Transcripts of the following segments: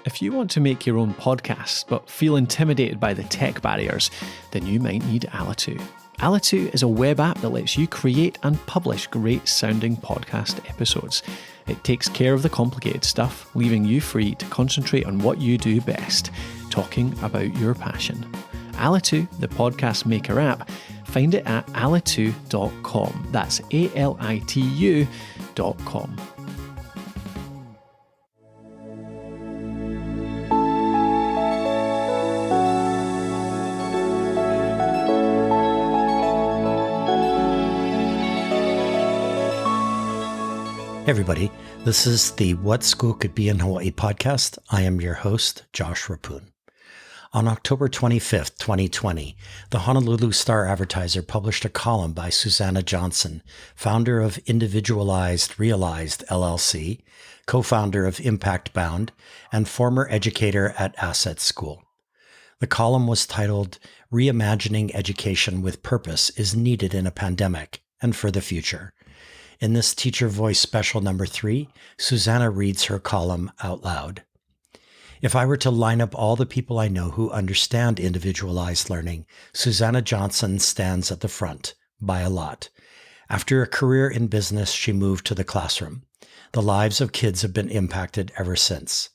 If you want to make your own podcast but feel intimidated by the tech barriers, then you might need Alitu. Alitu is a web app that lets you create and publish great sounding podcast episodes. It takes care of the complicated stuff, leaving you free to concentrate on what you do best, talking about your passion. Alitu, the podcast maker app, find it at alitu.com. That's ALITU.com. Hey everybody, this is the What School Could Be in Hawaii podcast. I am your host, Josh Rapoon. On October 25th, 2020, the Honolulu Star Advertiser published a column by Susannah Johnson, founder of Individualized Realized LLC, co-founder of Impact Bound, and former educator at Asset School. The column was titled, Reimagining Education with Purpose is Needed in a Pandemic and for the Future. In this Teacher Voice Special number 3, Susannah reads her column out loud. If I were to line up all the people I know who understand individualized learning, Susannah Johnson stands at the front, by a lot. After a career in business, she moved to the classroom. The lives of kids have been impacted ever since.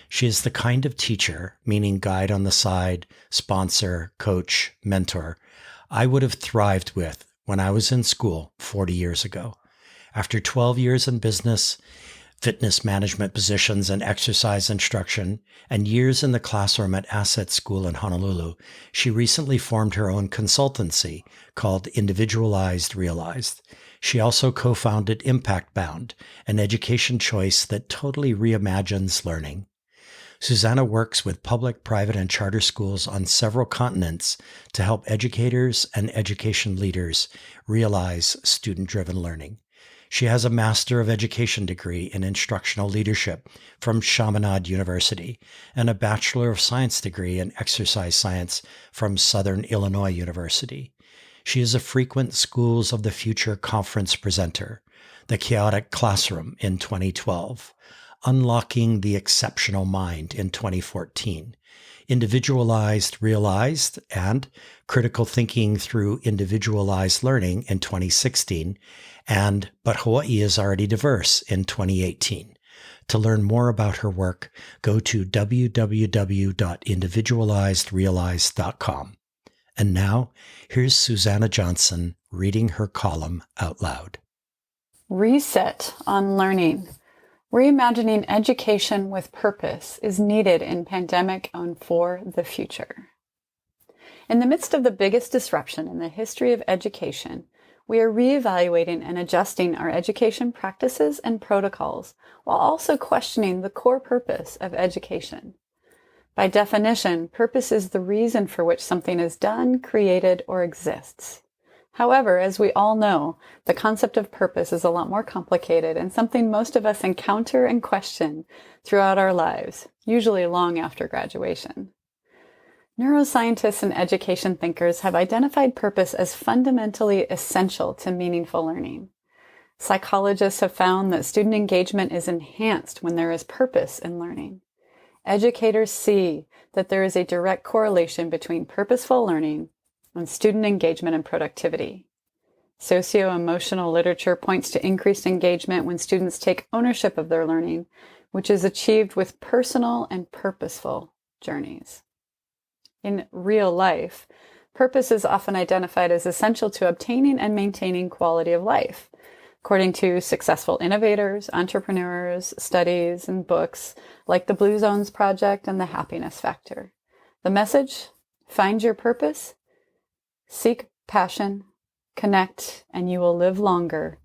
She is the kind of teacher, meaning guide on the side, sponsor, coach, mentor, I would have thrived with when I was in school 40 years ago. After 12 years in business, fitness management positions and exercise instruction, and years in the classroom at Asset School in Honolulu, she recently formed her own consultancy called Individualized Realized. She also co-founded Impact Bound, an education choice that totally reimagines learning. Susannah works with public, private, and charter schools on several continents to help educators and education leaders realize student-driven learning. She has a Master of Education degree in Instructional Leadership from Chaminade University and a Bachelor of Science degree in Exercise Science from Southern Illinois University. She is a frequent Schools of the Future conference presenter, The Chaotic Classroom in 2012, Unlocking the Exceptional Mind in 2014, Individualized Realized, and Critical Thinking Through Individualized Learning in 2016, and But Hawaii is Already Diverse in 2018. To learn more about her work, go to www.individualizedrealized.com. And now, here's Susannah Johnson reading her column out loud. Reset on learning. Reimagining education with purpose is needed in pandemic and for the future. In the midst of the biggest disruption in the history of education, we are reevaluating and adjusting our education practices and protocols while also questioning the core purpose of education. By definition, purpose is the reason for which something is done, created, or exists. However, as we all know, the concept of purpose is a lot more complicated and something most of us encounter and question throughout our lives, usually long after graduation. Neuroscientists and education thinkers have identified purpose as fundamentally essential to meaningful learning. Psychologists have found that student engagement is enhanced when there is purpose in learning. Educators see that there is a direct correlation between purposeful learning and student engagement and productivity. Socio-emotional literature points to increased engagement when students take ownership of their learning, which is achieved with personal and purposeful journeys. In real life, purpose is often identified as essential to obtaining and maintaining quality of life. According to successful innovators, entrepreneurs, studies, and books like the Blue Zones Project and the Happiness Factor. The message? Find your purpose, seek passion, connect, and you will live longer,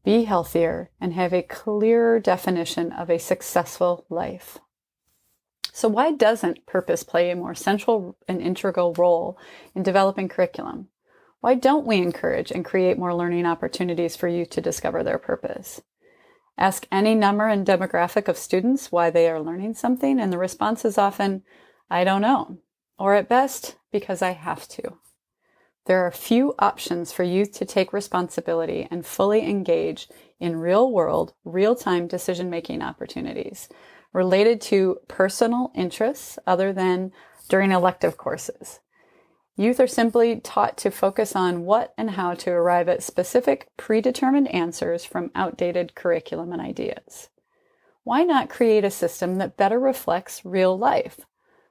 be healthier, and have a clearer definition of a successful life. So why doesn't purpose play a more central and integral role in developing curriculum? Why don't we encourage and create more learning opportunities for youth to discover their purpose? Ask any number and demographic of students why they are learning something, and the response is often, I don't know, or at best, because I have to. there are few options for youth to take responsibility and fully engage in real-world, real-time decision-making opportunities related to personal interests other than during elective courses. Youth are simply taught to focus on what and how to arrive at specific predetermined answers from outdated curriculum and ideas. Why not create a system that better reflects real life?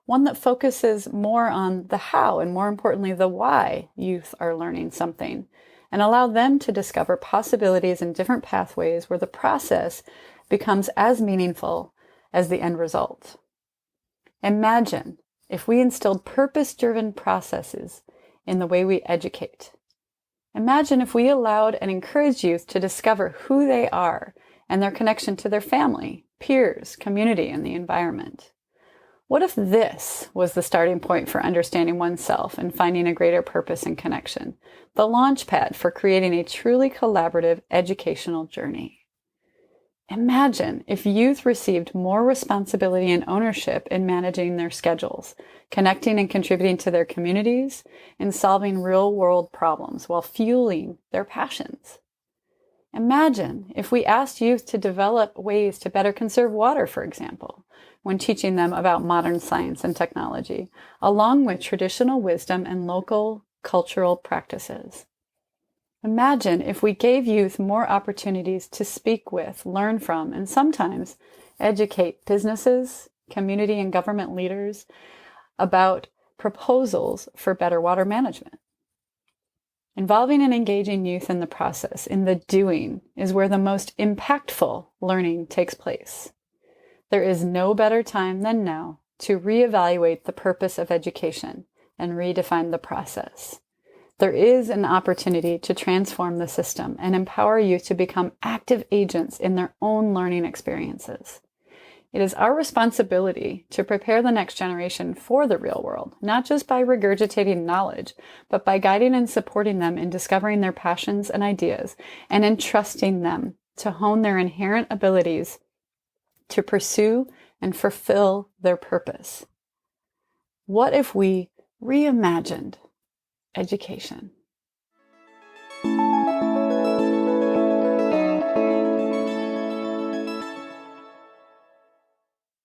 One that focuses more on the how and, more importantly, the why youth are learning something, and allow them to discover possibilities in different pathways where the process becomes as meaningful as the end result. Imagine if we instilled purpose-driven processes in the way we educate. Imagine if we allowed and encouraged youth to discover who they are and their connection to their family, peers, community, and the environment. What if this was the starting point for understanding oneself and finding a greater purpose and connection, the launch pad for creating a truly collaborative educational journey? Imagine if youth received more responsibility and ownership in managing their schedules, connecting and contributing to their communities, and solving real-world problems while fueling their passions. Imagine if we asked youth to develop ways to better conserve water, for example, when teaching them about modern science and technology, along with traditional wisdom and local cultural practices. Imagine if we gave youth more opportunities to speak with, learn from, and sometimes educate businesses, community and government leaders about proposals for better water management. Involving and engaging youth in the process, in the doing, is where the most impactful learning takes place. There is no better time than now to reevaluate the purpose of education and redefine the process. There is an opportunity to transform the system and empower youth to become active agents in their own learning experiences. It is our responsibility to prepare the next generation for the real world, not just by regurgitating knowledge, but by guiding and supporting them in discovering their passions and ideas and entrusting them to hone their inherent abilities to pursue and fulfill their purpose. What if we reimagined education?